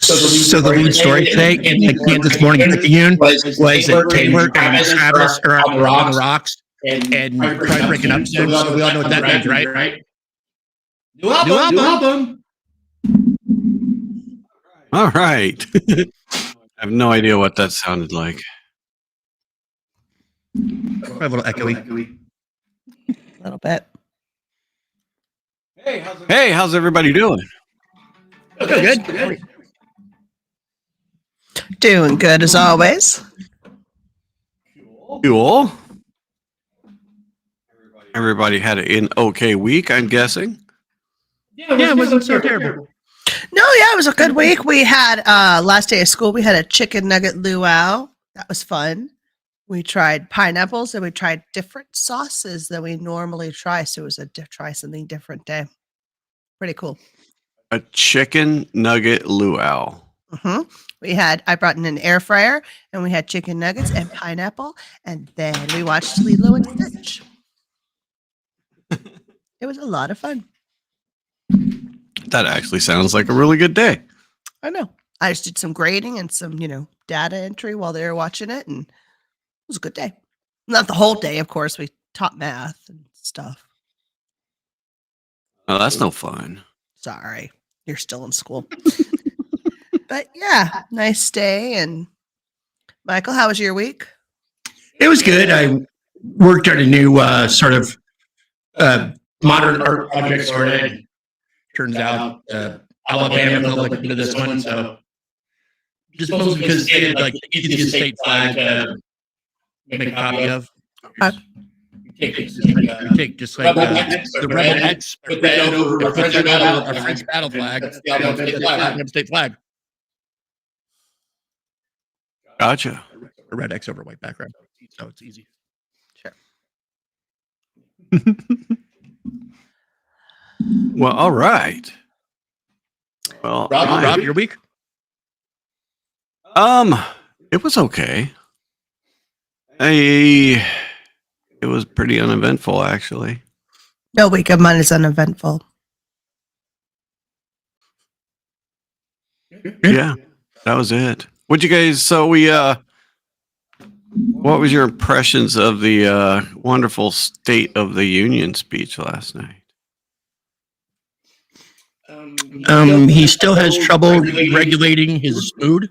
So the lead story today in the Kansas Morning Tribune was that Taylor and Travis are on the rocks and try breaking up soon. So we all know what that means, right? New album. All right. I have no idea what that sounded like. A little echoey. A little bit. Hey, how's everybody doing? Good. Doing good as always. Cool. Everybody had an okay week, I'm guessing. Yeah, it wasn't so terrible. No, yeah, it was a good week. We had last day of school, we had a chicken nugget luau. That was fun. We tried pineapples and we tried different sauces than we normally try. So it was a try something different day. Pretty cool. A chicken nugget luau. I brought in an air fryer and we had chicken nuggets and pineapple. And then we watched Lilo and Stitch. It was a lot of fun. That actually sounds like a really good day. I know. I just did some grading and some, data entry while they were watching it. And it was a good day. Not the whole day, of course. We taught math and stuff. Oh, that's no fun. Sorry. You're still in school. But yeah, nice day. And Michael, how was your week? It was good. I worked on a new sort of modern art project sorted. Turns out Alabama felt like into this one, so just mostly because they did like the easiest state flag to make a copy of. You take just like the Rebel X, put that over our French battle flag. That's the Alabama state flag. Gotcha. A red X over a white background, so it's easy. Sure. Well, all right. Well, Rob, your week? It was okay. It was pretty uneventful, actually. No week of mine is uneventful. Yeah, that was it. What'd you guys? So what was your impressions of the wonderful State of the Union speech last night? He still has trouble regulating his food.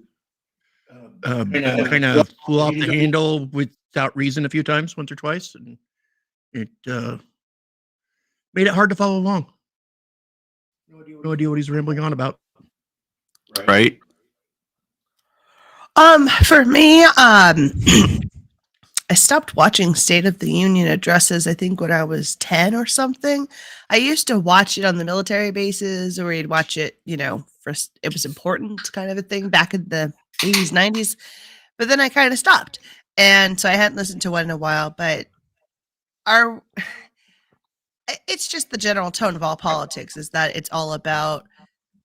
Kind of flew off the handle without reason a few times, once or twice, and it made it hard to follow along. No idea what he's rambling on about. Right. For me, I stopped watching State of the Union addresses, I think, when I was 10 or something. I used to watch it on the military bases, or we'd watch it, it was important kind of a thing back in the 80s, 90s. But then I kind of stopped. And so I hadn't listened to one in a while, but it's just the general tone of all politics is that it's all about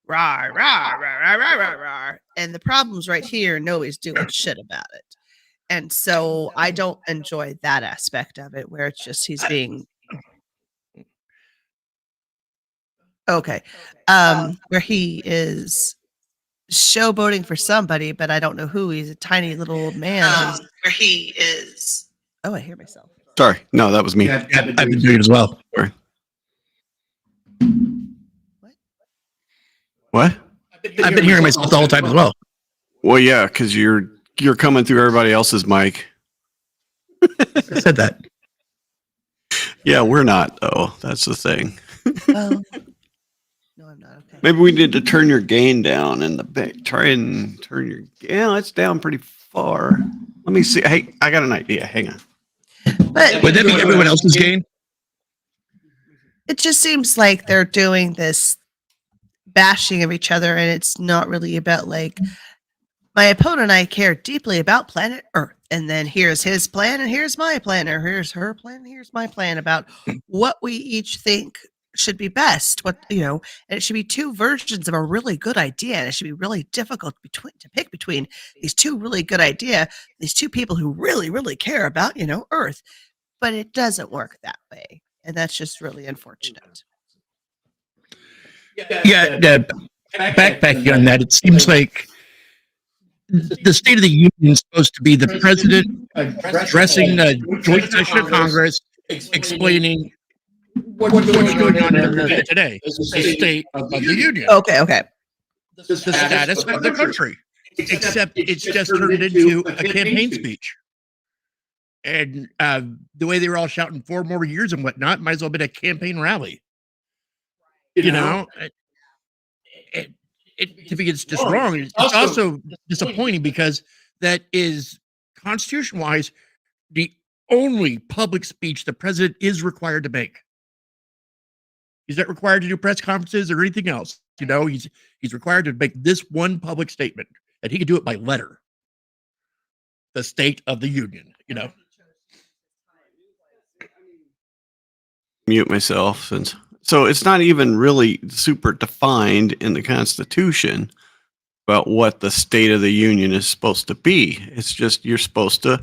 rah, rah, rah, rah, rah, rah, rah. And the problem's right here. Nobody's doing shit about it. And so I don't enjoy that aspect of it where it's just he's being okay. Where he is showboating for somebody, but I don't know who. He's a tiny little old man. Where he is. Oh, I hear myself. Sorry. No, that was me. Yeah, I've been doing it as well. Sorry. What? I've been hearing myself the whole time as well. Well, yeah, because you're coming through everybody else's mic. I said that. Yeah, we're not, though. That's the thing. Oh. No, I'm not. Okay. Maybe we need to turn your gain down in the back. Try and turn your... Yeah, it's down pretty far. Let me see. Hey, I got an idea. Hang on. But Would that be everyone else's gain? it just seems like they're doing this bashing of each other, and it's not really about like my opponent and I care deeply about planet Earth, and then here's his plan and here's my plan, or here's her plan and here's my plan about what we each think should be best. What, and it should be two versions of a really good idea, and it should be really difficult to pick between these two really good idea, these two people who really, really care about, Earth. But it doesn't work that way, and that's just really unfortunate. Yeah, backpacking on that, it seems like the State of the Union is supposed to be the president addressing a joint session of Congress, explaining what's going on in America today, the state of the union, Okay. the status of the country. Except it's just turned into a campaign speech. And the way they were all shouting 4 more years and whatnot, might as well have been a campaign rally. You know? To me, it's just wrong. It's also disappointing because that is constitution-wise the only public speech the president is required to make. He's not required to do press conferences or anything else. You know, he's required to make this one public statement, and he can do it by letter. The State of the Union, you know. Mute myself since. So it's not even really super defined in the Constitution about what the State of the Union is supposed to be. It's just you're supposed to,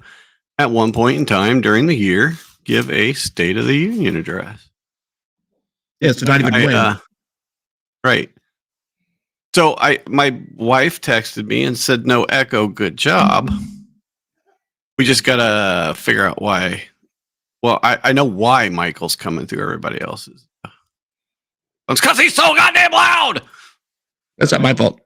at one point in time during the year, give a State of the Union address. Yeah, so not even when. Right. So my wife texted me and said, "No echo, good job. We just gotta figure out why." Well, I know why Michael's coming through everybody else's. It's because he's so goddamn loud. That's not my fault.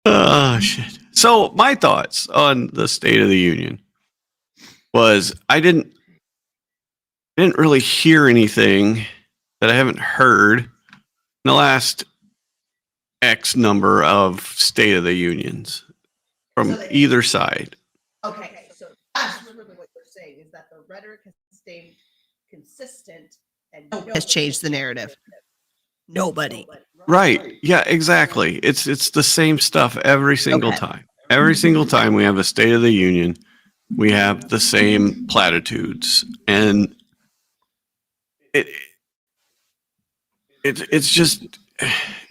Oh shit. So my thoughts on the State of the Union was I didn't really hear anything that I haven't heard in the last X number of State of the Unions from either side. Okay, so that's really what you're saying is that the rhetoric has stayed consistent and has changed the narrative. Nobody. Right. Yeah, exactly. It's the same stuff every single time. Every single time we have a State of the Union, we have the same platitudes. And it's just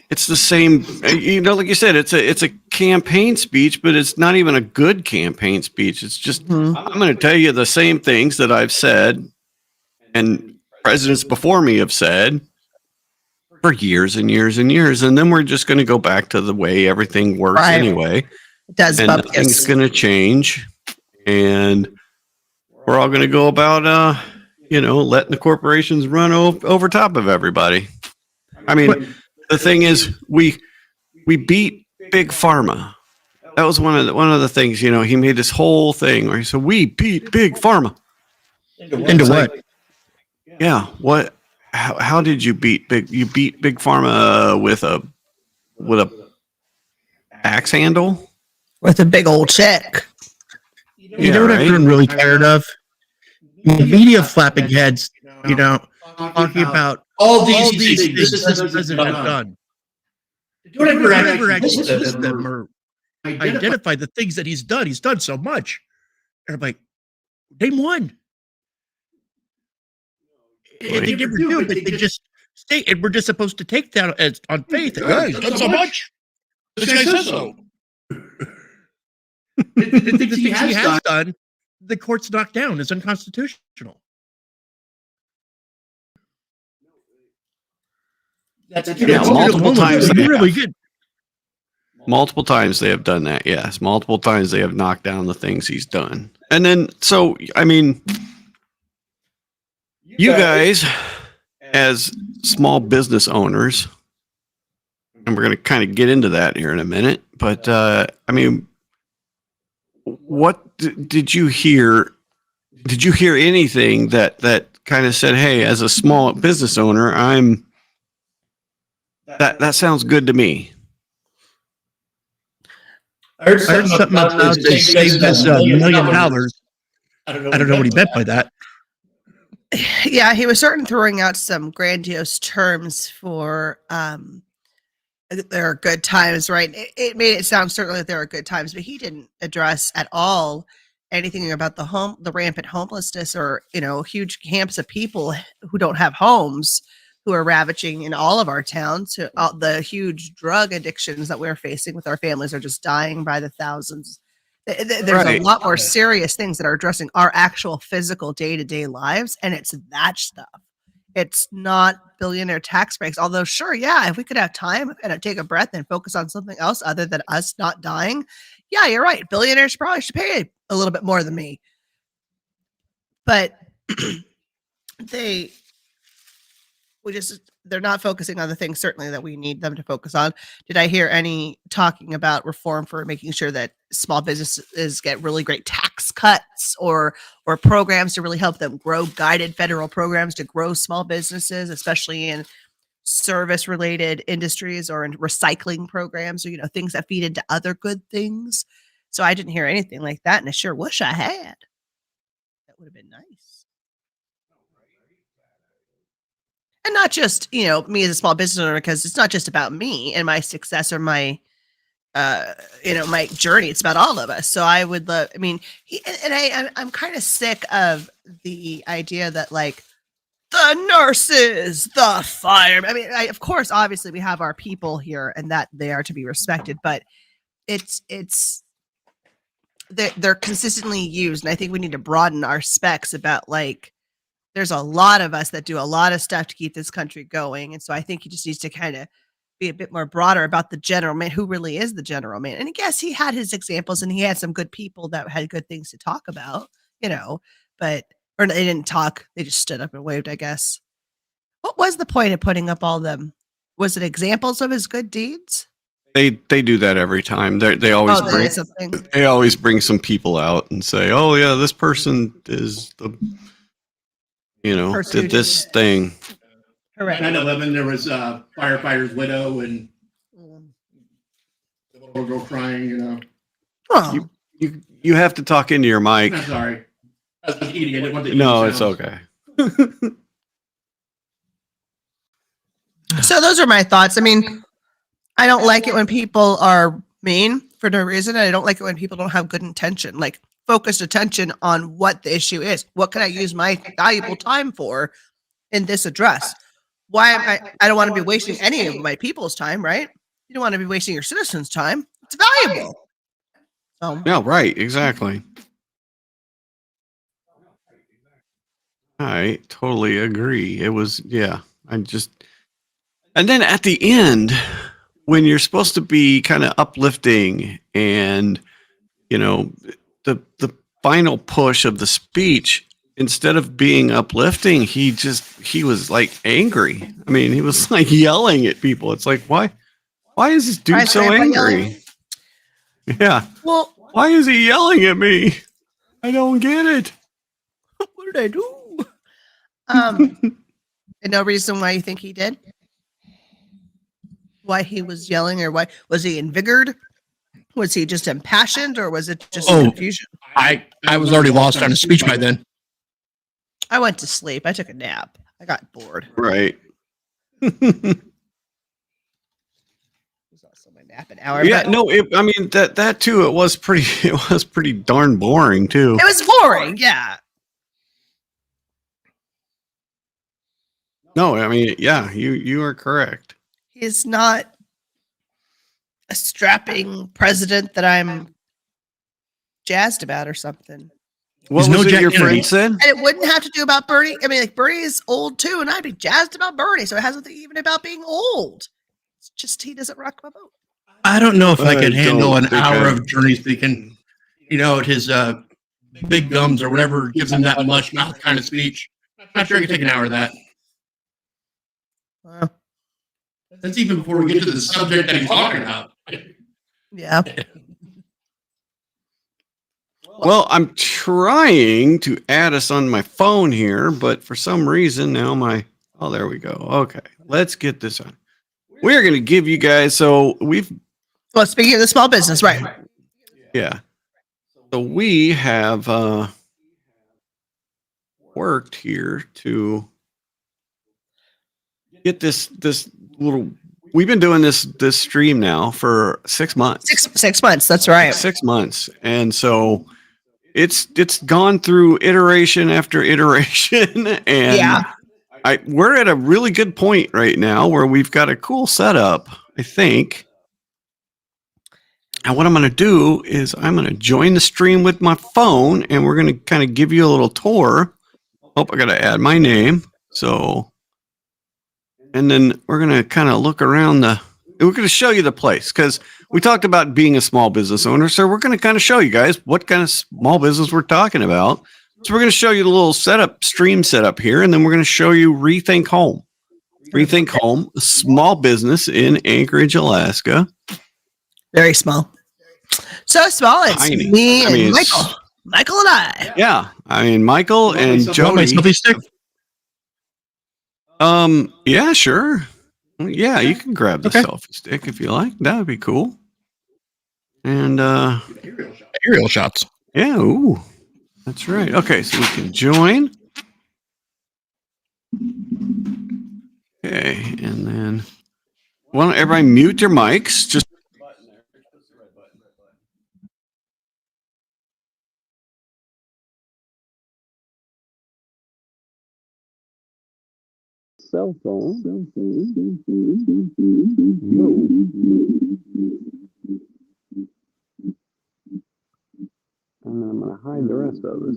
it's the same, you know, like you said, it's a campaign speech, but it's not even a good campaign speech. It's just I'm going to tell you the same things that I've said and presidents before me have said for years and years and years, and then we're just going to go back to the way everything works anyway. It does, and nothing's going to change, and we're all going to go about letting the corporations run over top of everybody. I mean, the thing is, we beat Big Pharma. That was one of the things. You know, he made this whole thing where he said, "We beat Big Pharma." Into what? Yeah. What? How did you beat Big? You beat Big Pharma with a axe handle? With a big old check. You know what I'm getting really tired of? Media flapping heads, you know, talking about all these things this president has done. Don't ever actually listen to them or identify the things that he's done. He's done so much. And I'm like, name one. They never do, but they just stay, and we're just supposed to take that as on faith. He's done so much. This guy says so. The things he has done, the court's knocked down as unconstitutional. Multiple times. Really good. Multiple times they have done that. Yes, multiple times they have knocked down the things he's done. And then, so I mean, you guys, as small business owners, and we're going to kind of get into that here in a minute. But I mean, what did you hear? Did you hear anything that kind of said, "Hey, as a small business owner, that sounds good to me"? I heard something about they saved us $1 million. I don't know what he meant by that. Yeah, he was certainly throwing out some grandiose terms for there are good times, right? It made it sound certainly that there are good times, but he didn't address at all anything about the rampant homelessness or, you know, huge camps of people who don't have homes who are ravaging in all of our towns. The huge drug addictions that we're facing with our families are just dying by the thousands. There's a lot more serious things that are addressing our actual physical day-to-day lives, and it's that stuff. It's not billionaire tax breaks. Although, sure, yeah, if we could have time and take a breath and focus on something else other than us not dying, yeah, you're right. Billionaires probably should pay a little bit more than me. But they're not focusing on the things certainly that we need them to focus on. Did I hear any talking about reform for making sure that small businesses get really great tax cuts or programs to really help them grow, guided federal programs to grow small businesses, especially in service related industries or in recycling programs, or things that feed into other good things? So I didn't hear anything like that, and I sure wish I had. That would have been nice. And not just, me as a small business owner, because it's not just about me and my success or my, my journey. It's about all of us. So I would love, I'm kind of sick of the idea that like the nurses, the firemen. Of course, obviously we have our people here and that they are to be respected, but they're consistently used. And I think we need to broaden our specs about like, there's a lot of us that do a lot of stuff to keep this country going. And so I think he just needs to kind of be a bit more broader about the general man, who really is the general man. And I guess he had his examples and he had some good people that had good things to talk about, or they didn't talk. They just stood up and waved, I guess. What was the point of putting up all them? Was it examples of his good deeds? They do that every time. They always bring some people out and say, oh yeah, this person is the did this thing. Correct. 9/11, there was a firefighter's widow and the little girl crying, Oh. You have to talk into your mic. I'm sorry. I was eating. I didn't want to eat No, it's sounds. okay. So those are my thoughts. I don't like it when people are mean for no reason. And I don't like it when people don't have good intention, like focused attention on what the issue is. What can I use my valuable time for in this address? I don't want to be wasting any of my people's time, right? You don't want to be wasting your citizens' time. It's valuable. Yeah, right. Exactly. I totally agree. It was, yeah. And then at the end, when you're supposed to be kind of uplifting and, the final push of the speech, instead of being uplifting, he was like angry. He was like yelling at people. It's like, why is this dude so angry? Yeah. Well, why is he yelling at me? I don't get it. What did I do? And no reason why you think he did? Why he was yelling, or why was he invigorated? Was he just impassioned, or was it just confusion? I was already lost on his speech by then. I went to sleep. I took a nap. I got bored. Right. It was also my nap an hour. Yeah, no, that too. It was pretty darn boring too. It was boring. Yeah. No, yeah, you are correct. He's not a strapping president that I'm jazzed about or something. What was it your friend said? And it wouldn't have to do about Bernie. Bernie is old too, and I'd be jazzed about Bernie. So it has nothing even about being old. It's just he doesn't rock my boat. I don't know if I could handle an hour of Journey speaking, at his big gums or whatever gives him that much mouth kind of speech. Not sure I could take an hour of that. That's even before we get to the subject that he's talking about. Yeah. Well, I'm trying to add us on my phone here, but for some reason now there we go. Okay, let's get this on. We're going to give you guys, speaking of the small business, right? Yeah. So we have worked here to get this little. We've been doing this stream now for 6 months. 6 months. That's right. 6 months, and so it's gone through iteration after iteration, and yeah. We're at a really good point right now where we've got a cool setup, I think. And what I'm going to do is I'm going to join the stream with my phone, and we're going to kind of give you a little tour. Oh, I got to add my name. So and then we're going to kind of look around we're going to show you the place because we talked about being a small business owner. So we're going to kind of show you guys what kind of small business we're talking about. So we're going to show you the little stream setup here, and then we're going to show you Rethink Home. Rethink Home, a small business in Anchorage, Alaska. Very small. So small, it's Tiny. me I mean, and Michael. Michael and I. Yeah. I mean, Michael and Want my Jody. selfie stick? Yeah, sure. Yeah, you can grab the Okay. selfie stick if you like. That would be cool. And Aerial shots. yeah, ooh. That's right. Okay, so we can join. Okay, and then why don't everybody mute your mics? Just cell phone. And then I'm going to hide the rest of it.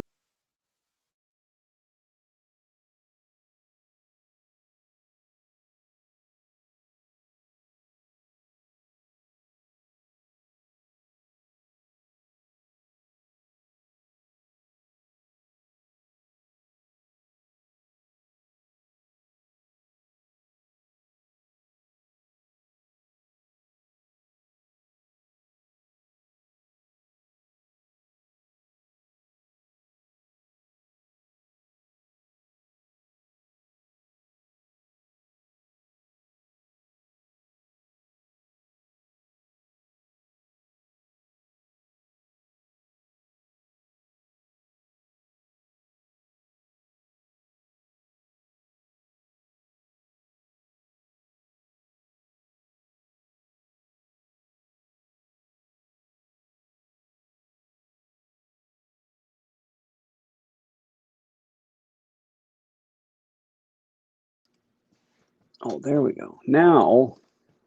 Oh, there we go. Now, oh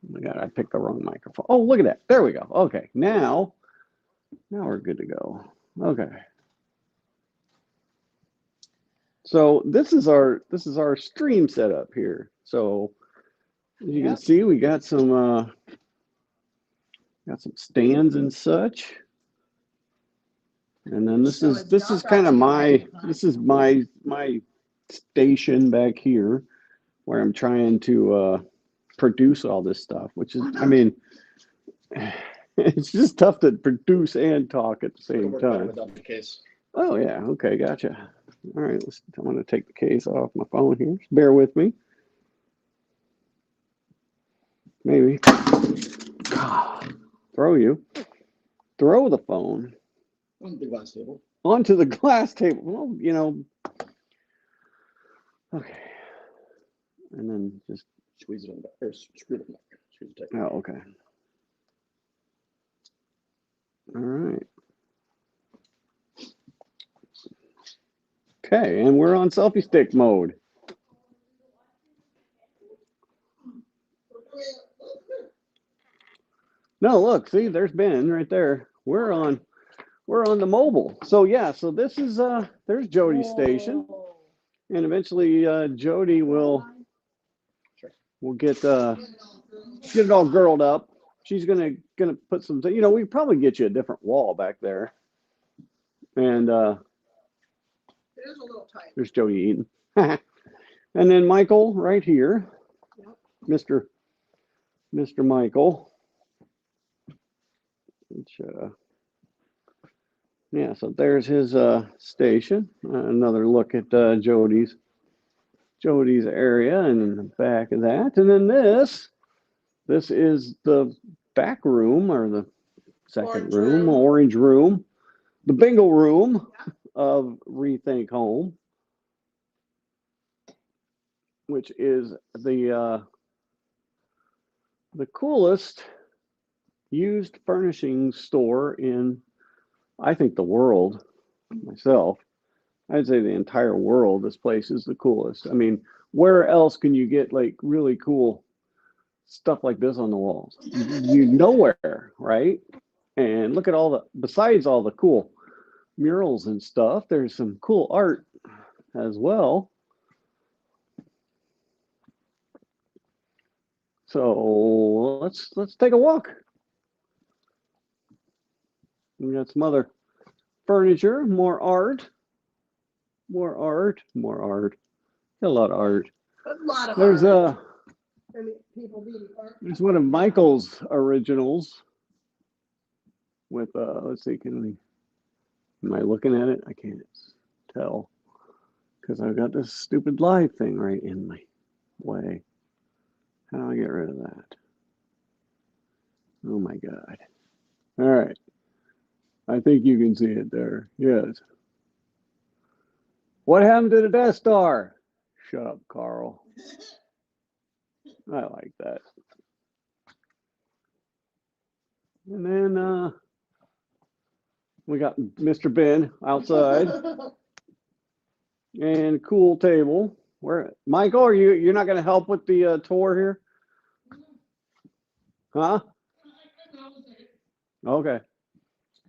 my God, I picked the wrong microphone. Oh, look at that. There we go. Okay, now we're good to go. Okay. So this is our stream setup here. So as you can see, we got some stands and such. And then this is kind of my station back here where I'm trying to produce all this stuff, which is, I mean, it's just tough to produce and talk at the same time. Oh yeah, okay, gotcha. All right, I'm going to take the case off my phone here. Just bear with me. Maybe. Throw the phone. Onto the glass table. Onto the glass table. Well, you know. Okay. And then just squeeze it on back, or screw it back. Screw the tape. Oh, okay. All right. Okay, and we're on selfie stick mode. No, look, see, there's Ben right there. We're on the mobile. So yeah, so this is there's Jody's station. And eventually Jody will get it all girled up. She's gonna put some, you know, we probably get you a different wall back there. And It is a little tight. there's Jody eating. And then Michael right here. Mr. Michael. Which yeah, so there's his station. Another look at Jody's area and in the back of that. And then this is the back room, or the second orange room, the bingo room of Rethink Home, which is the coolest used furnishing store in, I think, the world. Myself, I'd say the entire world. This place is the coolest. I mean, where else can you get like really cool stuff like this on the walls? You nowhere, right? And look at besides all the cool murals and stuff, there's some cool art as well. So let's take a walk. We got some other furniture, more art. More art. A lot of art. A lot of There's art. I mean, people needing art. there's one of Michael's originals with let's see, am I looking at it? I can't tell because I've got this stupid live thing right in my way. How do I get rid of that? Oh my God. All right. I think you can see it there. Yes. What happened to the Death Star? Shut up, Carl. I like that. And then we got Mr. Ben outside and cool table. Where, Michael, are you're not going to help with the tour here? Huh? Okay.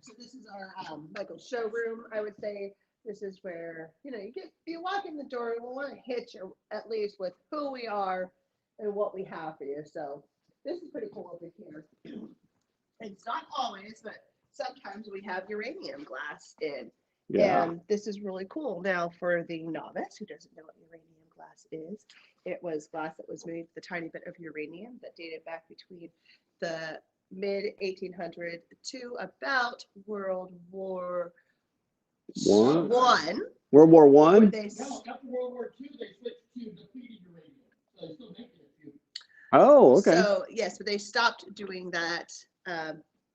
So this is our Michael's showroom. I would say this is where, you know, you walk in the door, we want to hit you at least with who we are and what we have for you. So this is pretty cool over here. It's not always, but sometimes we have uranium glass in. Yeah. And this is really cool. Now, for the novice who doesn't know what uranium glass is, it was glass that was made with a tiny bit of uranium that dated back between the mid 1800s to about World War One. One. World War where One. they No, after World War II, they switched to depleted uranium. So they still make it a few. Oh, okay. So yes, but they stopped doing that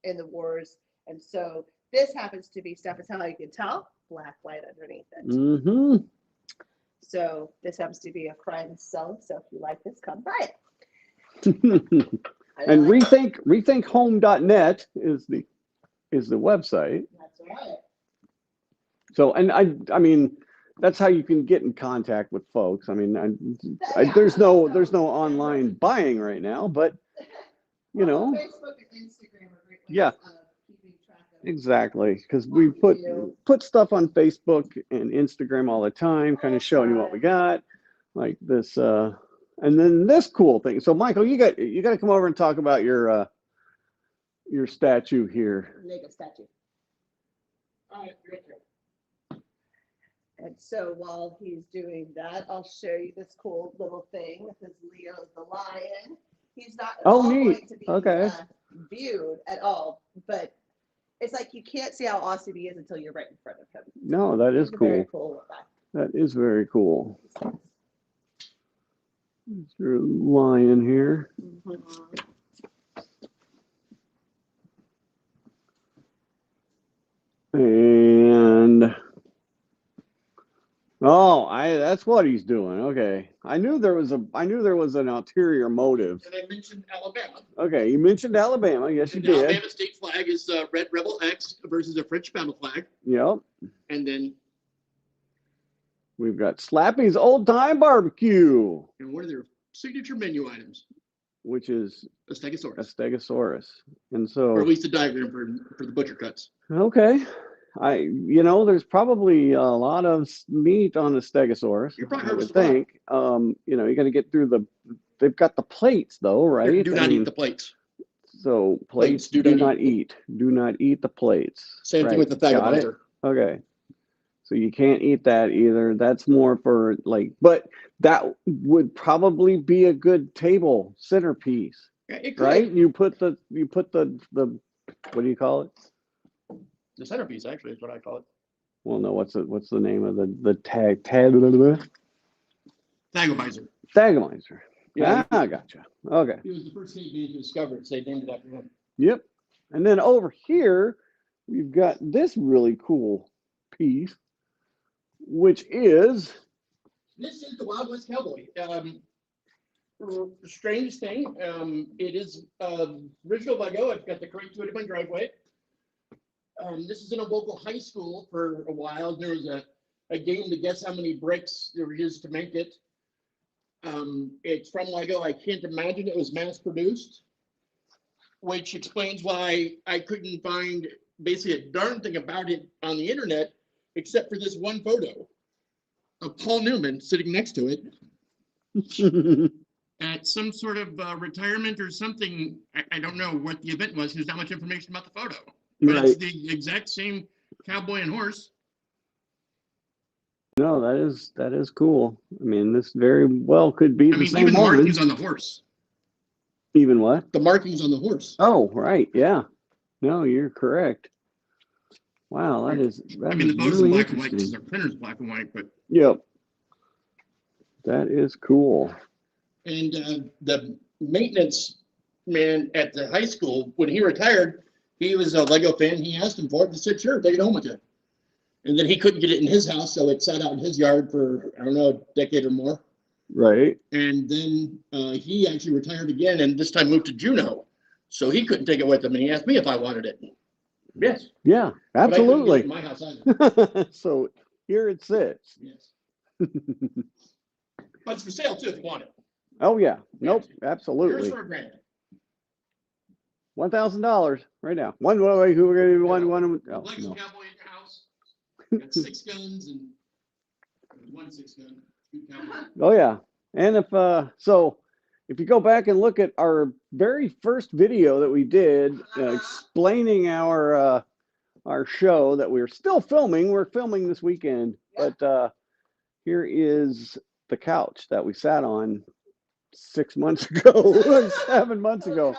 in the wars, and so this happens to be stuff. It's how you can tell black light underneath it. Mm-hmm. So this happens to be a crime zone. So if you like this, come buy it. And like rethinkhome.net is the website. That's right. So, and I mean, that's how you can get in contact with folks. I mean, there's no online buying right now, but you know, Facebook and Instagram are great ways yeah, of keeping track of exactly. Because we put stuff on Facebook and Instagram all the time, kind of showing you what we got, like this, and then this cool thing. So, Michael, you got to come over and talk about your statue here. Lego statue. All right, right there. And so while he's doing that, I'll show you this cool little thing. This is Leo the lion. He's not at all neat. going to be Okay. viewed at all, but it's like you can't see how awesome he is until you're right in front of him. No, that is He's very cool. cool with that. That is very cool. There's a lion here. Mhm. And that's what he's doing. Okay. I knew there was an ulterior motive. And I mentioned Alabama. Okay, you mentioned Alabama. Yes, you And did. the Alabama state flag is red rebel X versus a French battle flag. Yep. And then We've got Slappy's Old Time Barbecue, one of their signature menu items, which is a Stegosaurus. a Stegosaurus. And Or at so, least a diagram for the butcher cuts. okay. There's probably a lot of meat on the Stegosaurus, You're probably I would harvesting a lot. think. You got to get through they've got the plates though, right? Do I not mean, eat the plates. So plates do do not not eat. Do not eat the plates. Same Right. thing with the Got it? Thagomizer. Okay. So you can't eat that either. That's more for but that would probably be a good table centerpiece, Yeah, it could. right? You put the what do you call it? The centerpiece, actually, is what I call it. Well, no, what's the name of the tag Thagomizer. Thagomizer. Yeah. I gotcha. Okay. He was the first cave being discovered, so they named it after him. Yep. And then over here, we've got this really cool piece, which is This is the Wild West Cowboy. The strangest thing, it is original Lego. I've got the crate to it in my driveway. This is in a local high school for a while. There was a game to guess how many bricks there is to make it. It's from Lego. I can't imagine it was mass produced, which explains why I couldn't find basically a darn thing about it on the internet, except for this one photo of Paul Newman sitting next to it. at some sort of retirement or something. I don't know what the event was. There's not much information about the photo, but it's Right. the exact same cowboy and horse. No, that is cool. I mean, this very well could be I the mean, same even the woman. markings on the horse. Even what? The markings on the horse. Oh, right. Yeah. No, you're correct. Wow, that is I mean, the photo's really in black and white interesting. because their printer's black and white, but Yep. That is cool. and the maintenance man at the high school, when he retired, he was a Lego fan. He asked him for it. He said, "Sure, take it home with you." And then he couldn't get it in his house, so it sat out in his yard for I don't know a decade or more. Right. And then he actually retired again, and this time moved to Juneau, so he couldn't take it with him. And he asked me if I wanted it. Yes, Yeah, but I couldn't get it absolutely. in my house either. So here it sits. Yes, but it's for sale too if you want it. Oh yeah. Nope. Yours Absolutely. for $1,000. $1,000 right now. One way. Who we're gonna do one? Oh, Lego no. cowboy in your house. Got 6 guns and 1 6-gun. Good cowboy. Oh yeah. And if you go back and look at our very first video that we did explaining our show that we're still filming. We're filming this weekend, but here is the couch that we sat on 6 months ago, 7 months ago.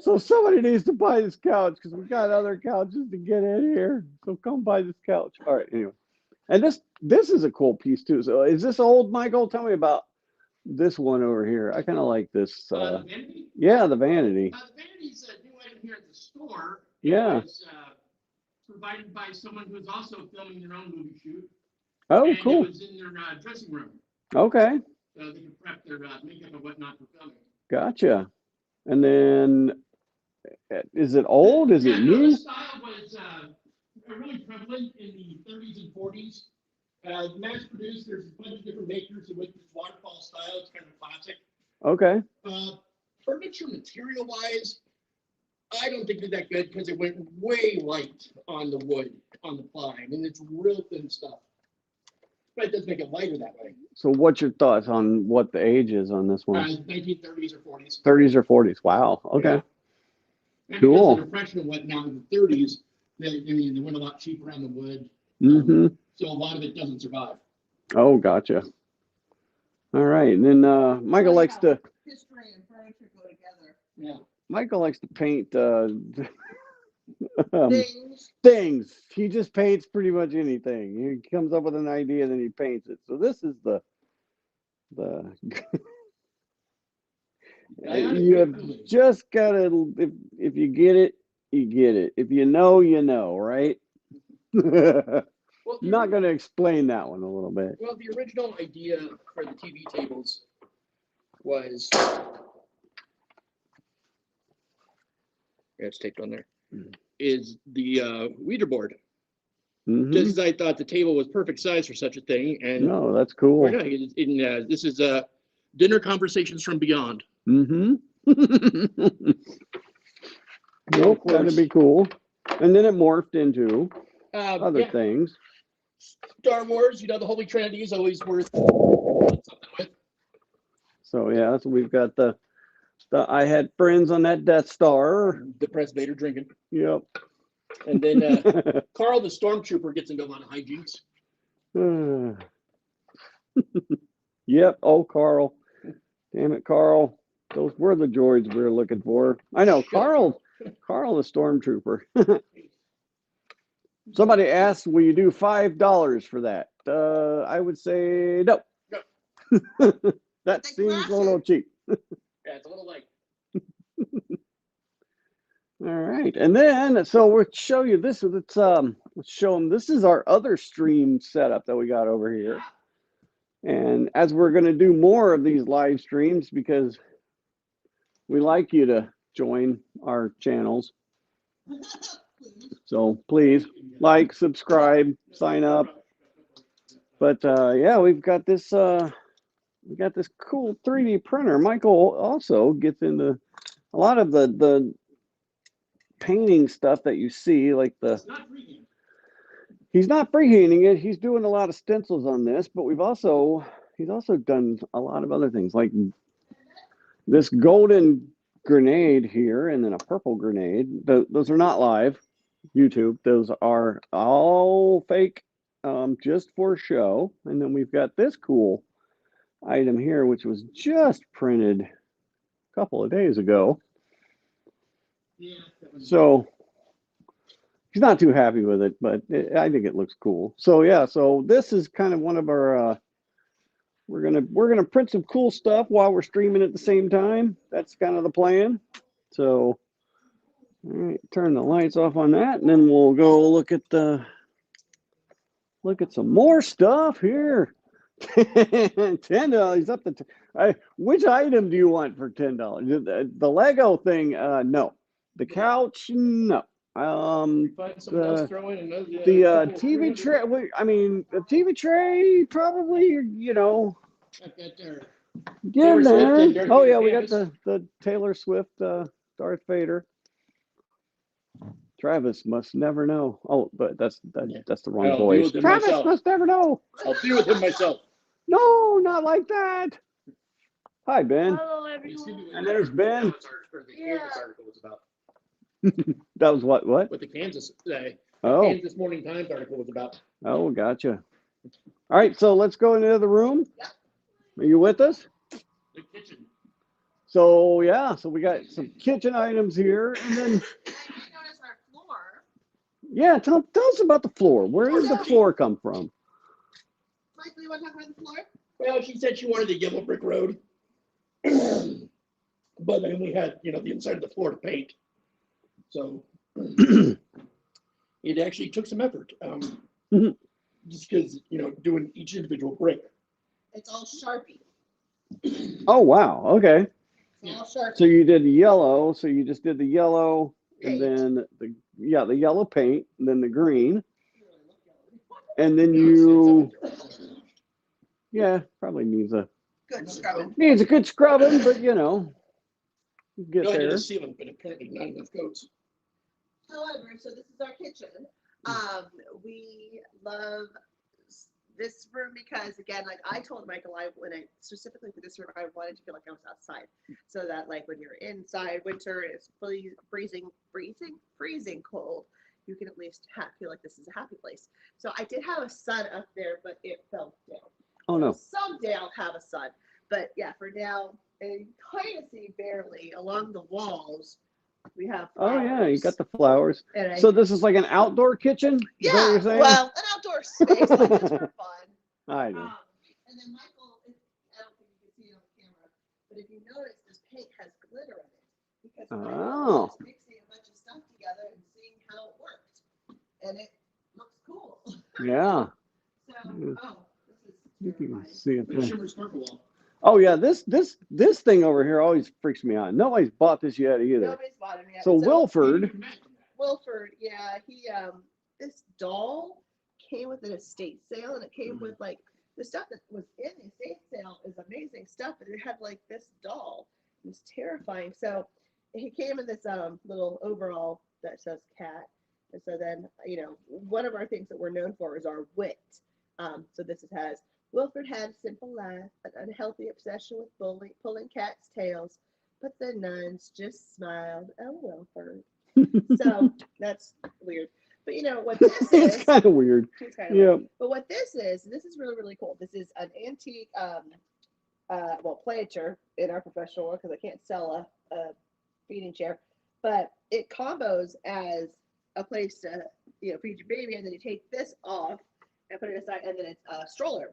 So somebody needs to buy this couch because we got other couches to get in here. So come buy this couch. All right, anyway. And this is a cool piece too. So is this old, Michael? Tell me about this one over here. I kind of like this. The vanity? Yeah, the vanity. The vanity's a new item here at the store. Yeah. It was provided by someone who's also filming their own movie shoot. Oh, And cool. it was in their dressing room. Okay, So they could prep their makeup and whatnot for filming. gotcha. And then, is it old? Is it No, new? this style was really prevalent in the 30s and 40s. Mass produced, there's a bunch of different makers who went this waterfall style. It's kind of classic. Okay. Furniture material wise, I don't think it's that good because it went way light on the wood, on the ply. I mean, it's real thin stuff. But it does make it lighter that way. So what's your thoughts on what the age is on this one? 1930s or 40s. 30s or 40s? Wow. Okay. And Cool. because of depression and whatnot in the 30s, they went a lot cheaper on the wood. Mm-hmm. So a lot of it doesn't survive. Oh, gotcha. All right. And then Michael likes to History and furniture go together. Yeah. Michael likes to paint Things. things. He just paints pretty much anything. He comes up with an idea, then he paints it. So this is the you have just gotta if you get it, you get it. If you know, right? Well, Not going to explain that one a little bit. Well, the original idea for the TV tables was, it's taped on there, is the Ouija board. Mhm. Just as I thought the table was perfect size for such a thing, and No, that's cool. we're doing it in this is dinner conversations from beyond. Mm-hmm. Nope, that'd be cool. And then it morphed into other Yeah, things. Star Wars, the Holy Trinity is always worth something with. So yeah, so we've got the I had friends on that Death Star. The Press Vader drinking. Yep. And then Carl the Stormtrooper gets into a lot of hijinks. Yep. Oh, Carl. Damn it, Carl. Those were the droids we were looking for. I know, Carl the Stormtrooper. Somebody asked, will you do $5 for that? I would say no. That They seems class a little cheap. Yeah, it's a little like. All right, and then so we'll show you this. Let's show them. This is our other stream setup that we got over here. And as we're going to do more of these live streams, because we like you to join our channels, so please like, subscribe, sign up. But yeah, we've got this cool 3D printer. Michael also gets into a lot of the painting stuff that you see, like he's not freehanding it. He's doing a lot of stencils on this, but he's also done a lot of other things like this golden grenade here and then a purple grenade. Those are not live YouTube. Those are all fake, just for show. And then we've got this cool item here, which was just printed a couple of days ago. So he's not too happy with it, but I think it looks cool. So yeah, so this is kind of one of our we're gonna print some cool stuff while we're streaming at the same time. That's kind of the plan. So all right, turn the lights off on that, and then we'll go look at some more stuff here. $10 up to which item do you want for $10? The Lego thing, no. The couch, no. Find something else, throw in another. The TV tray. I mean, the TV tray probably. You know. Got that there. Yeah, Taylor Swift man. and Darth Oh Vader yeah, we got canvas. the Taylor Swift, Darth Vader. Travis must never know. Oh, but that's the wrong I'll deal voice. with it Travis myself. must never know. I'll deal with him myself. No, not like that. Hi, Ben. Hello, everyone. And there's Ben. The Kansas article was about. That was what? What the Kansas Oh, Kansas Morning Times article was about. oh, gotcha. All right, so let's go into the other room. Are you with us? The kitchen. So yeah, so we got some kitchen items here, and then Notice our floor. yeah, tell us about the floor. Where did the floor come from? Michael, you want to talk about the floor? Well, she said she wanted the yellow brick road, but then we had the inside of the floor to paint. So it actually took some effort, just because doing each individual brick. It's all Sharpie. Oh wow, okay. It's all Sharpie. So you did yellow. So you just did the yellow, and Paint. then the yellow paint, and then the green, and then you probably needs a Good scrubbing. good scrubbing, but get No, I did there. a ceiling, but apparently not enough coats. However, so this is our kitchen. We love this room because, again, like I told Michael, specifically for this room, I wanted to feel like I was outside, so that like when you're inside, winter is freezing cold, you can at least feel like this is a happy place. So I did have a sun up there, but it fell down. Oh no. Someday I'll have a sun, but yeah, for now, and you kind of see barely along the walls. We have Oh yeah, you flowers. got the flowers. And So this is like an outdoor kitchen? Is that what yeah, you're saying? well, an outdoor space like this for fun. I know. And then Michael, I don't think you can see it on camera, but if you notice, this paint has glitter in it because Michael was mixing a bunch of stuff together and seeing how it worked, and it looks cool. Yeah. So, You this is can see it The there. shimmer sparkle wall. Oh yeah, this thing over here always freaks me out. Nobody's bought this yet either. Nobody's bought him yet. So Wilford, Yeah, he this doll came with an estate sale, and it came with like the stuff that was in the estate sale is amazing stuff, but it had like this doll. It was terrifying. So he came in this little overall that says cat. And so then, one of our things that we're known for is our wit. So this has Wilford had a simple life, an unhealthy obsession with pulling cats' tails, but the nuns just smiled. Oh, Wilford. So that's weird. But what this it's is, kind of weird. it's kind of Yeah. weird. But what this is really, really cool. This is an antique, planter in our professional world, because I can't sell a feeding chair, but it combos as a place to, feed your baby, and then you take this off and put it aside, and then it's a stroller.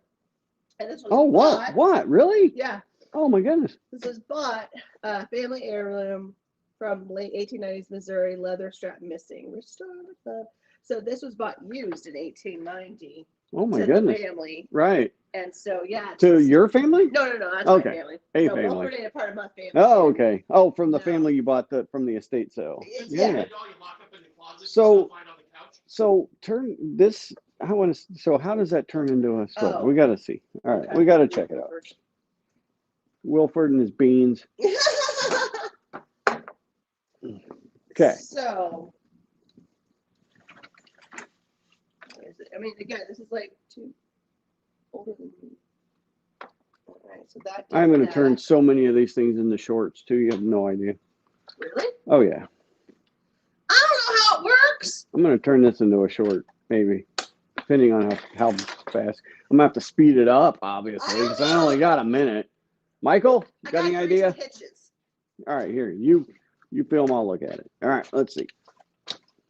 And this was bought, What? Really? Yeah, Oh my goodness. this was bought, family heirloom from late 1890s Missouri, leather strap missing. Restored with love. So this was bought used in 1890 Oh my to goodness. the family. Right. And so, yeah. To your family? No, that's Okay. my family. A no, family. Wilford ain't a part of my family. Oh, okay. Oh, from the No. family you bought from the estate sale. Yeah. Yeah. Doll you lock up in the closet, So- you still find on the couch. So turn this. I want to. So how does that turn into a stroller? Oh. We got to see. All right, Okay. we got to check it out. Wilford and his beans. Okay. So, what is it? I mean, again, this is like too older than me. All right. so that. I'm did gonna that. turn so many of these things into shorts too. You have no idea. Really? Oh yeah. I don't know how it works. I'm gonna turn this into a short, maybe, depending on how fast. I'm gonna have to speed it up, obviously, because I only got a minute. Michael, you got any idea? Hitches. All right, here, you film. I'll look at it. All right, let's see.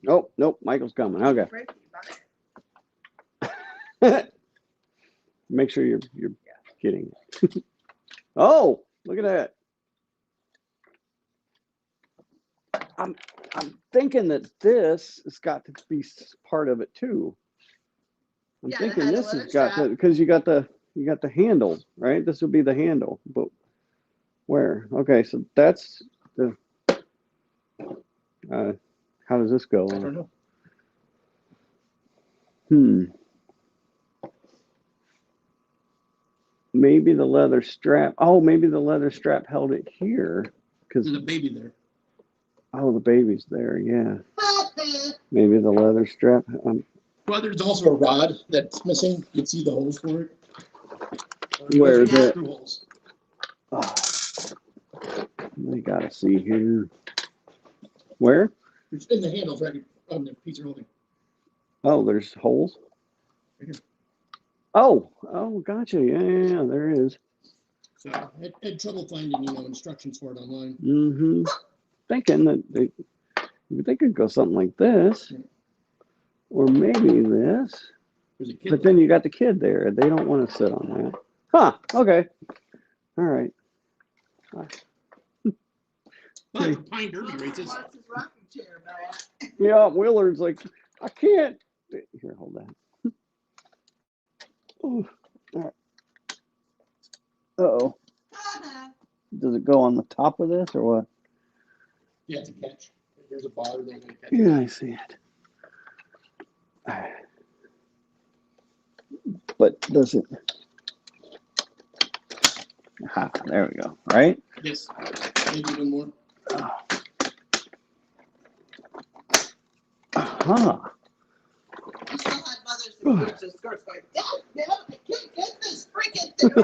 Oh, nope, Michael's coming. Okay. Make sure you're getting it. Oh, look at that. I'm thinking that this has got to be part of it too. I'm Yeah, thinking the this has leather got strap. to, because you got the handle, right? This would be the handle, but where? Okay, so that's the. How does this go? I don't know. Maybe the leather strap. Oh, maybe the leather strap held it here because There's a baby there. oh, the baby's there. Yeah. Maybe the leather strap. Well, there's also a rod that's missing. You can see the holes for it. Where is it? Screw holes. Oh, we gotta see here. Where? It's in the handles right on the piece of holding. Oh, there's holes. Right here. Oh, gotcha. Yeah, there is. So I had trouble finding, instructions for it online. Mm-hmm. Thinking that they could go something like this, or maybe this. There's a kid But then you got the kid there. They don't want to sit on that. Huh. Okay. All right. but Pine Derby races. Wants his rocking chair back. Yeah, Willard's like, I can't. Here, hold that. Oh, all right. Uh-oh. Does it go on the top of this or what? Yeah, it's a catch. There's a bar there. Catch. Yeah, I see it. But does it? Aha, there we go. Right? Yes. Maybe even more. Aha. You still had mothers in boots and skirts going, Dad, I can't get this freaking thing. No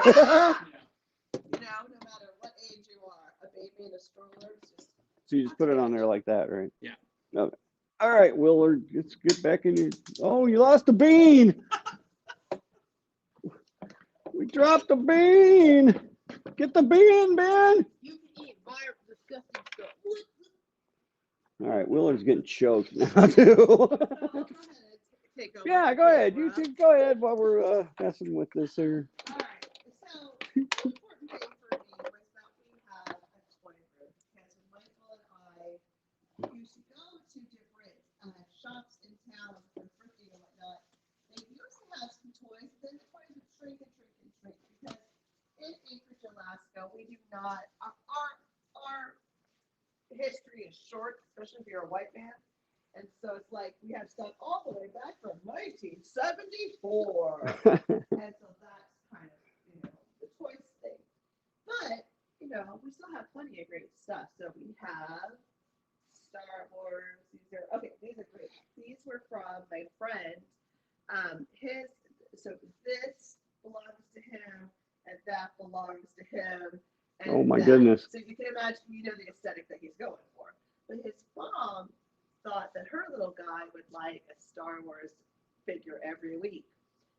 matter what age you are, a baby in a stroller is just. So you just put it on there like that, right? Yeah. Okay. All right, Willard, let's get back in your. Oh, you lost a bean. We dropped a bean. Get the bean, Ben. You can eat vile, disgusting stuff. All right, Willard's getting choked now too. Take over Yeah, the go ahead. You camera. two go ahead while we're messing with this here. All right. So the important thing for me was that we had a toy room because Michael and I used to go to different shops in town for thrifting and whatnot. They used to have some toys, then the toys would shrink and shrink and shrink because in Anchorage, Alaska, we do not our history is short, especially if you're a white man. And so it's like we have stuff all the way back from 1974. And so that's kind of, the toys thing. But, we still have plenty of great stuff. So we have Star Wars. These are great. These were from my friend. So this belongs to him and that belongs to him. And Oh my that. goodness. So you can imagine, the aesthetic that he's going for. But his mom thought that her little guy would like a Star Wars figure every week.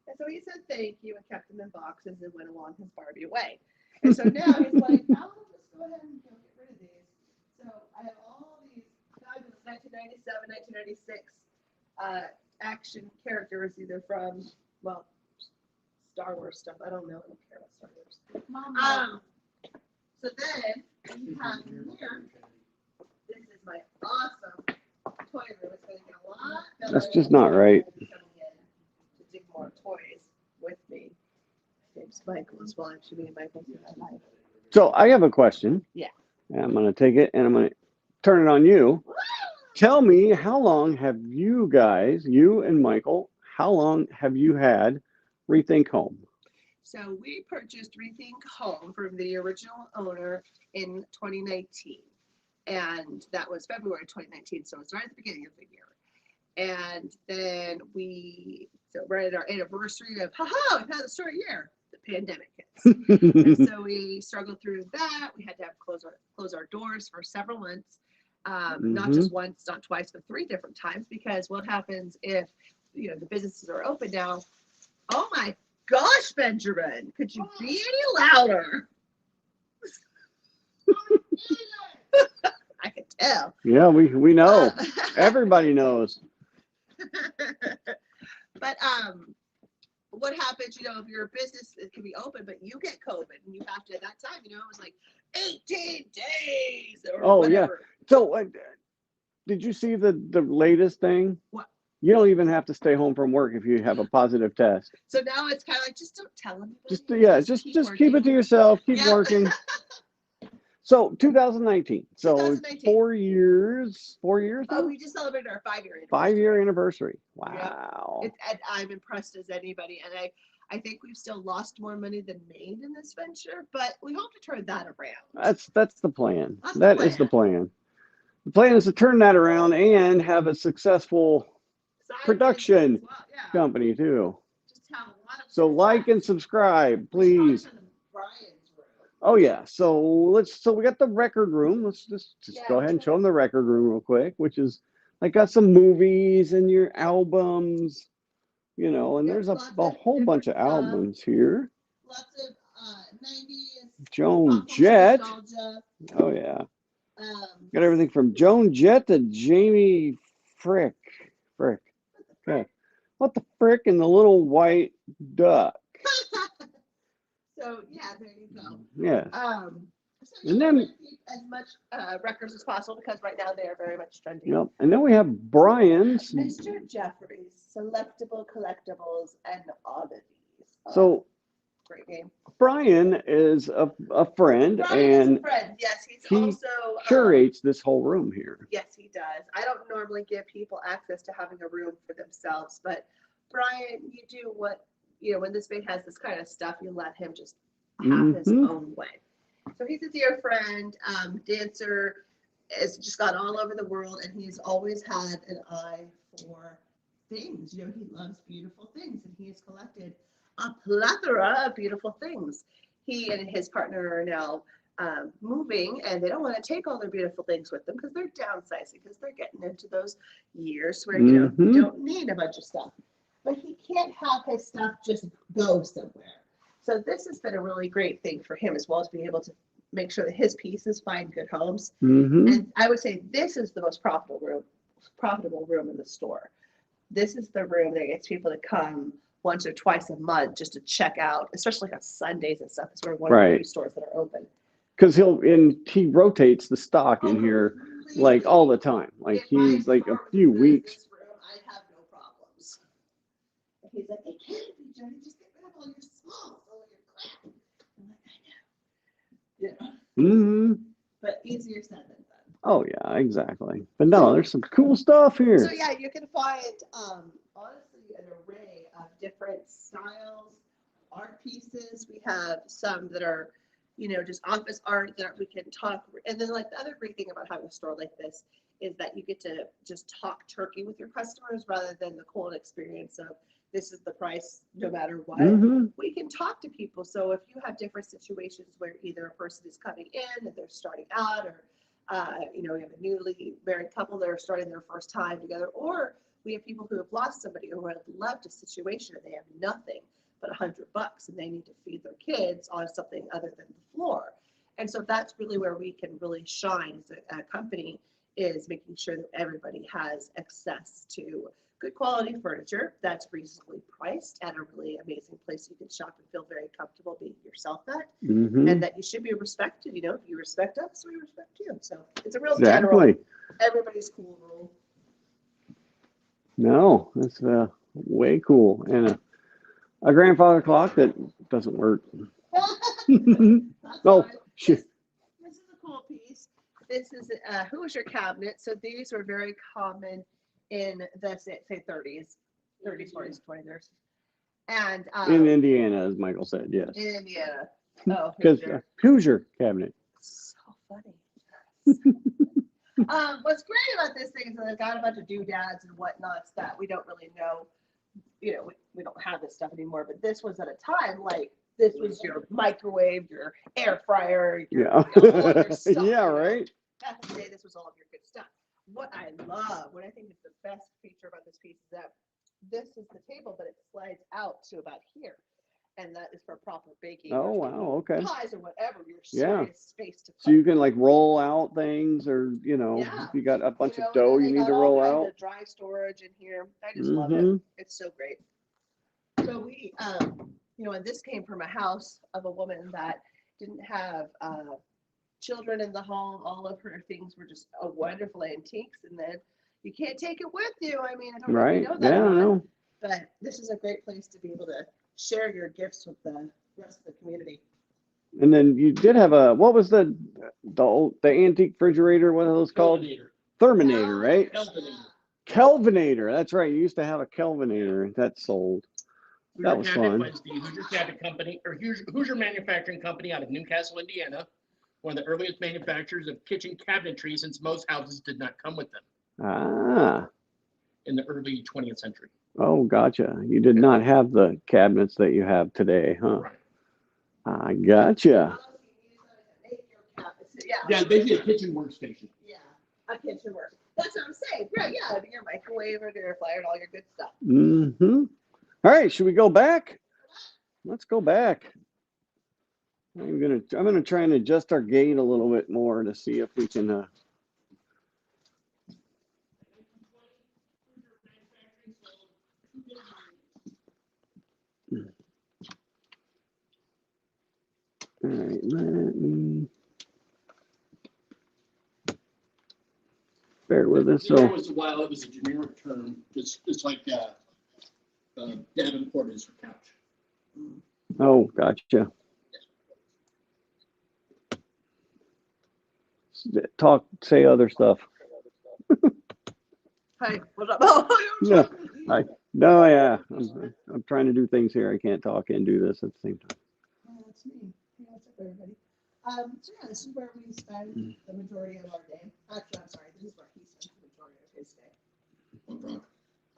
And so he said thank you and kept them in boxes and went along his Barbie way. And so now he's like, I'll just go ahead and get rid of these. So I have all these fabulous 1997, 1996 action characters, either from, Star Wars stuff. I don't know. I don't care about Star Wars. So then we have here, this is my awesome toy room. It's going to get a lot better. That's just not right. To dig more toys with me. James Michael as well. Actually, me and Michael. So I have a question. Yeah. And I'm going to take it and I'm going to turn it on you. Tell me, how long have you guys, you and Michael, how long have you had Rethink Home? So we purchased Rethink Home from the original owner in 2019. And that was February 2019. So it's right at the beginning of the year. And then we're at our anniversary of, we've had a short year. pandemic hits. And so we struggled through that. We had to close our doors for several months. Not just once, not twice, but 3 different times, because what happens if, the businesses are open now? Oh my gosh, Benjamin, could you be any louder? I can tell. Yeah, we know. Everybody knows. But what happens, if your business, it can be open, but you get COVID and you have to, at that time, it was like 18 days or whatever. So did you see the latest thing? What? You don't even have to stay home from work if you have a positive test. So now it's kind of like, just don't tell anybody. Just keep it to yourself. Keep working. So 2019. So 2019. 4 years. 4 years. Oh, we just celebrated our 5-year anniversary. 5-year anniversary. Wow. And I'm impressed as anybody, and I think we've still lost more money than made in this venture, but we hope to turn that around. That's the plan. That is the plan. The plan is to turn that around and have a successful production company too. Just have a lot of So like and subscribe, please. Oh yeah. So we got the record room. Let's just go ahead and show them the record room real quick, which is like got some movies and your albums, and there's a whole bunch of albums here. Lots of 90s. Joan Jett. Nostalgia. Oh yeah. Got everything from Joan Jett to Jamie Frick. Okay. What the frick and the little white duck? So yeah, there you go. Yeah. So And then keep as much records as possible, because right now they are very much trending. Yep. And then we have Brian's. Mr. Jeffrey's Selectable Collectibles and Oddities. So Great game. Brian is a friend, Brian is and a friend. Yes, he he also curates this whole room here. Yes, he does. I don't normally give people access to having a room for themselves, but Brian, you do what, when this man has this kind of stuff, you let him just have his own way. So he's a dear friend, dancer, has just gone all over the world, and he's always had an eye for things. He loves beautiful things, and he has collected a plethora of beautiful things. He and his partner are now moving, and they don't want to take all their beautiful things with them because they're downsizing, because they're getting into those years where you don't need a bunch of stuff. But he can't have his stuff just go somewhere. So this has been a really great thing for him, as well as being able to make sure that his pieces find good homes. And I would say this is the most profitable room in the store. This is the room that gets people to come once or twice a month just to check out, especially on Sundays and stuff. It's one of the few stores that are open. Because he rotates the stock in here like all the time. Like he's like a few weeks. I have no problems. He's like, it can't be, Johnny. Just get rid of all your small, all your crap. I'm like, I know. But easier said than done. Oh yeah, exactly. But no, there's some cool stuff here. So yeah, you can find honestly an array of different styles, art pieces. We have some that are, just office art that we can talk. And then like the other great thing about having a store like this is that you get to just talk turkey with your customers rather than the cold experience of this is the price no matter what. We can talk to people. So if you have different situations where either a person is coming in and they're starting out, or we have a newly married couple that are starting their first time together, or we have people who have lost somebody or have left a situation and they have nothing but $100 and they need to feed their kids on something other than the floor. And so that's really where we can really shine as a company, is making sure that everybody has access to good quality furniture that's reasonably priced at a really amazing place you can shop and feel very comfortable being yourself at, and that you should be respected. If you respect us, we respect you. So it's a real general, everybody's cool rule. No, that's way cool. And a grandfather clock that doesn't work. Oh, shit. This is a cool piece. This is Hoosier cabinet. So these were very common in the say 30s, 40s, 20s, and in Indiana, as Michael said, yes. In Indiana, oh, because Hoosier cabinet. So funny. What's great about this thing is that they've got a bunch of doodads and whatnots that we don't really know. We don't have this stuff anymore. But this was at a time like this was your microwave, your air fryer, your, Yeah. all of your stuff, Yeah, you know. right. Back in the day, this was all of your good stuff. What I love, what I think is the best feature about this piece is that this is the table, but it slides out to about here. And that is for proper baking. Oh, or wow, okay. pies or whatever, your Yeah. serious space to So you play. can like roll out things, or Yeah. if you got a bunch You know, of dough and you they need to got all roll kinds out. of dry storage in here. I just love it. Mhm. It's so great. So we, and this came from a house of a woman that didn't have children in the home. All of her things were just a wonderful antiques, and then you can't take it with you. I mean, I don't know if Right. you know that Yeah, or I not, know. but this is a great place to be able to share your gifts with the rest of the community. And then you did have what was the antique refrigerator? What are those called? Therminator, right? Kelvinator. That's right. You used to have a Kelvinator that sold. That was fun. Was the Hoosier Cabinet Company, or Hoosier Manufacturing Company out of Newcastle, Indiana. One of the earliest manufacturers of kitchen cabinetry, since most houses did not come with them Ah. in the early 20th century. Oh, gotcha. You did not have the cabinets that you have today, huh? Right. I gotcha. Yeah, basically a kitchen workstation. Yeah, a kitchen work. That's what I'm saying. Yeah, your microwave or your air fryer and all your good stuff. Mm-hmm. All right, should we go back? Let's go back. I'm gonna try and adjust our gate a little bit more to see if we can. All right, let me bear with us. There So, was a while, it was a generic term. It's like Davenport is for couch. oh, gotcha. Say other stuff. Hi, what's up? Oh, No, no, yeah. I'm trying to do things here. I can't talk and do this at the same time. that's me. Yeah, what's up, everybody? So yeah, this is where we spend the majority of our day. Actually, I'm sorry, this is where he spends the majority of his day.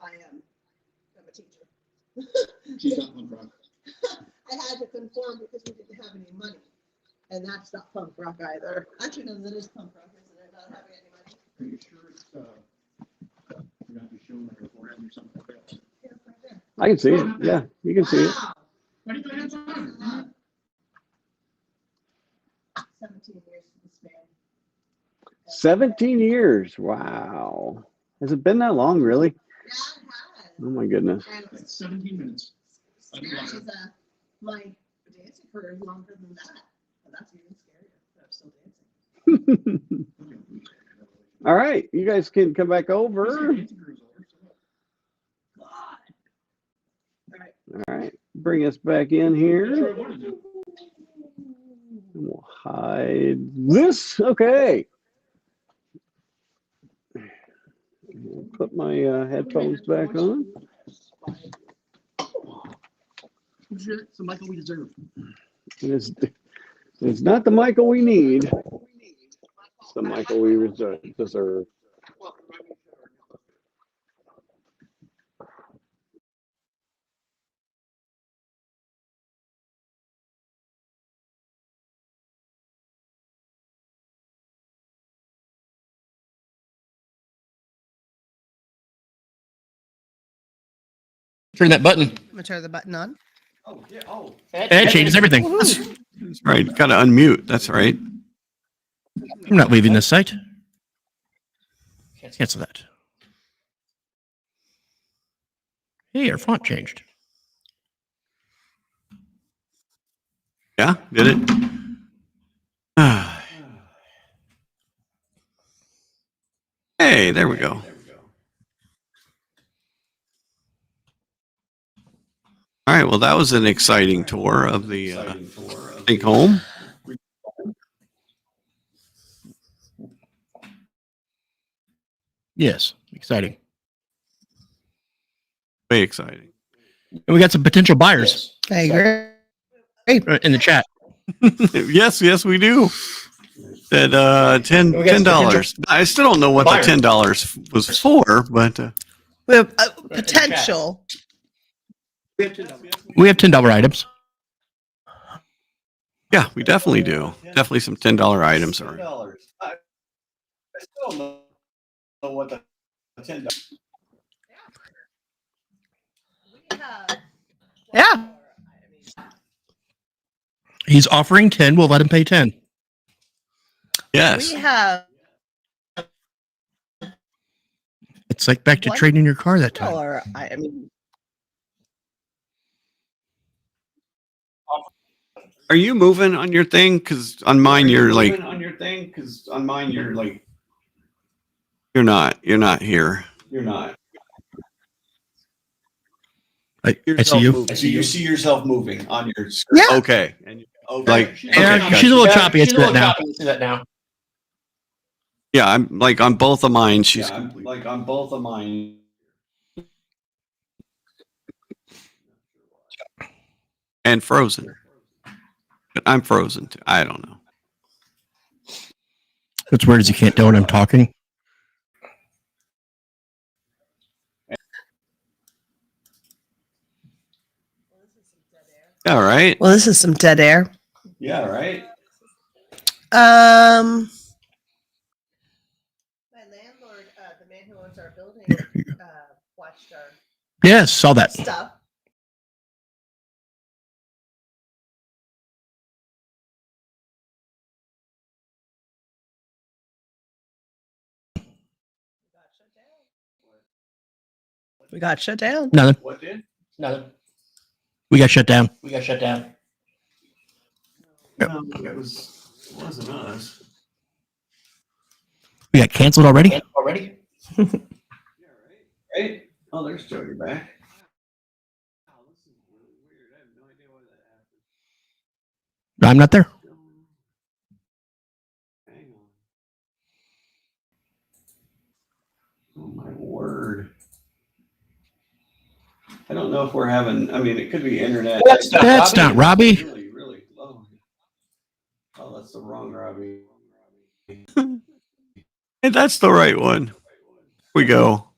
I'm a teacher. She's not one rock. I had to conform because we didn't have any money. And that's not punk rock either. Actually, no, that is punk rock, isn't it? Not having any money. Are you sure it's you're not just showing her forehead or something like that? Yeah, it's right there. I can see it. Yeah, you can see it. Wow. What do you think it's on? 17 years in this man. 17 years. Wow. Has it been that long, really? Yeah, it has. Oh my goodness. And It's 17 minutes. experience is my dancing career is longer than that. But that's even scarier. I'm still dancing. All right, you guys can come back over. God. All right. All right, bring us back in here. And we'll hide this. Okay. Put my headphones back on. It's the Michael we deserve. It's not the Michael we need. It's the Michael we deserve. Turn that button. I'm gonna turn the button on. That changes everything. That's right. Got to unmute. That's right. I'm not leaving this site. Cancel that. Hey, our font changed. Yeah, did it? Hey, there we go. All right. Well, that was an exciting tour of the Rethink Home. Yes, exciting. Very exciting. And we got some potential buyers I agree. in the chat. Yes, we do. That $10. I still don't know what the $10 was for, but We have potential. We have $10 items. Yeah, we definitely do. Definitely some $10 items are. I still know what the $10. Yeah. He's offering 10. We'll let him pay 10. Yes. We have It's like back to What? trading your car that time. dollar. I mean, Are you moving on your thing? Because on mine, you're like, on your thing, because on mine you're like you're not here. you're not. I see you. Moving. So you see yourself moving on your screen. yeah. Okay. Okay. Like, Yeah, okay, she's a little gotcha. choppy. I see that now. Yeah, I'm like on both of mine. She's Yeah, I'm like on both of mine. and frozen. But I'm frozen too. I don't know. What's weird is you can't tell when I'm talking. All right. Well, this is some dead air. Yeah, right. My landlord, the man who owns our building, watched our Yes, saw that. stuff. We got shut down. Nothing. What did? Nothing. We got shut down. No, it wasn't us. We got canceled already. Yeah, right. Oh, there's Jody back. Wow, this is really weird. I have no idea why that happened. I'm not there. Hang on. Oh my word. I don't know if we're having, I mean, it could be internet. That's not Robbie. Really, really low. Oh, that's the wrong Robbie. Hey, that's the right one. Here we go.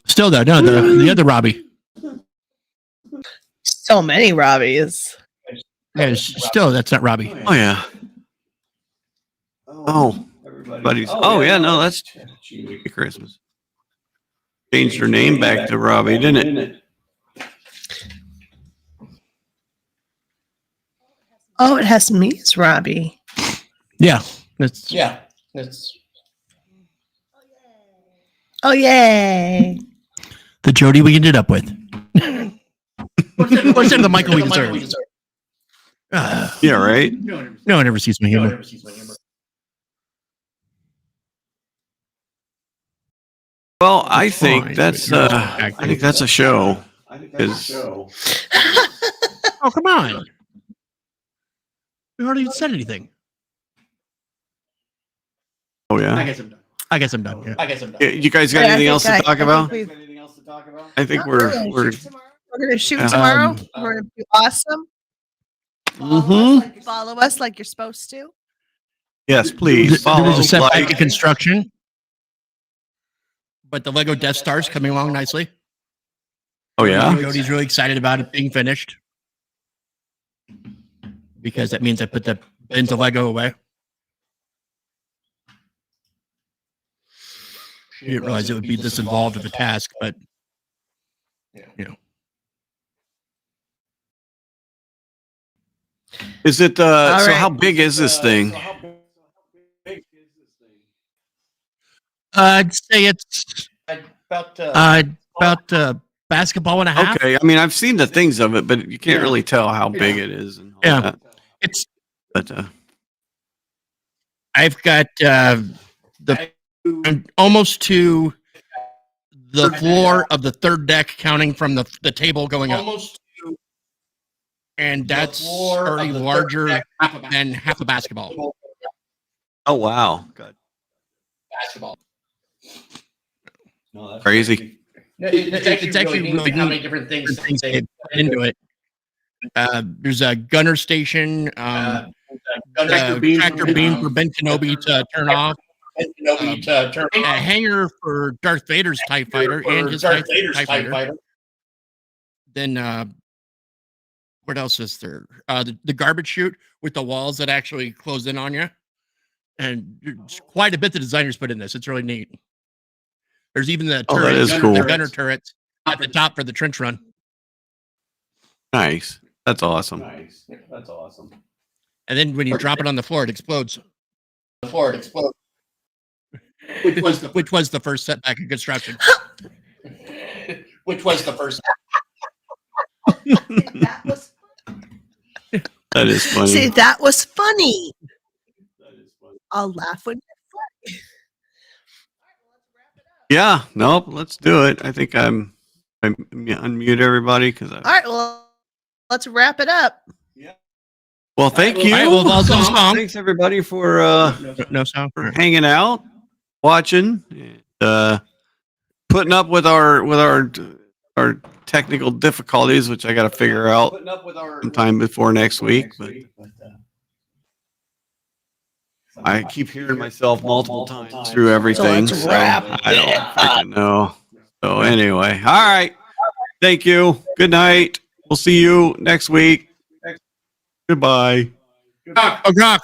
Still though, no, the other Robbie. So many Robbies. Yeah, still that's not Robbie. Oh yeah. Oh, Buddies. Oh yeah, no, that's Christmas. Changed her name back to Robbie, didn't it? Oh, it has me as Robbie. Yeah, that's Oh, yay. the Jody we ended up with. What's in the Michael we deserve? Yeah, right. No one ever sees my humor. Well, I think Fine, that's but you're I think that's a show. I think that's a Is- show. Oh, come on. We hardly even said anything. Oh yeah. I guess I'm done. Yeah. Yeah, you guys got Yeah, I anything think else to I- talk I about? think Anything else to talk about? I think Not we're really. we're We're going to shoot Um, tomorrow. We're going to be awesome. Mhm. Follow us like you're supposed to. Yes, please There follow. was a setback in Like, construction, but the Lego Death Star's coming along nicely. oh yeah. Jody's really excited about it being finished because that means I put the bins of Lego away. She didn't realize it would be this involved of a task, but you know, Is it so right. how big is this thing? I'd say it's about basketball and a half. Okay, I mean I've seen the things of it, but you can't really tell how big it is and all Yeah. that. It's But I've got I'm almost to the floor of the third deck, counting from the table going up. And that's already larger than half a basketball. oh wow. Good. No, that's Crazy. It's actually really neat how many different things they put into it. There's a gunner station, tractor beam for Ben Kenobi to turn off, a hangar for Darth Vader's TIE fighter and his TIE fighter. Then what else is there? The garbage chute with the walls that actually close in on you. And there's quite a bit the designers put in this. It's really neat. There's even the Oh, that turret, is the cool. gunner turrets at the top for the trench run. Nice. That's awesome. And then when you drop it on the floor, it explodes. Which was the first setback in construction. That was That is funny. See, that was funny. I'll laugh when Yeah. Nope. Let's do it. I think I unmute everybody because all right, well, let's wrap it up. Well, thank you. All right, well, I'll do a song. Thanks everybody for No sound. hanging out, watching, putting up with our technical difficulties, which I got to figure out sometime before next week. But I keep hearing myself multiple times through everything. let's So wrap I don't freaking know. So anyway, all right. Thank you. Good night. We'll see you next week. Goodbye. Oh, Doc.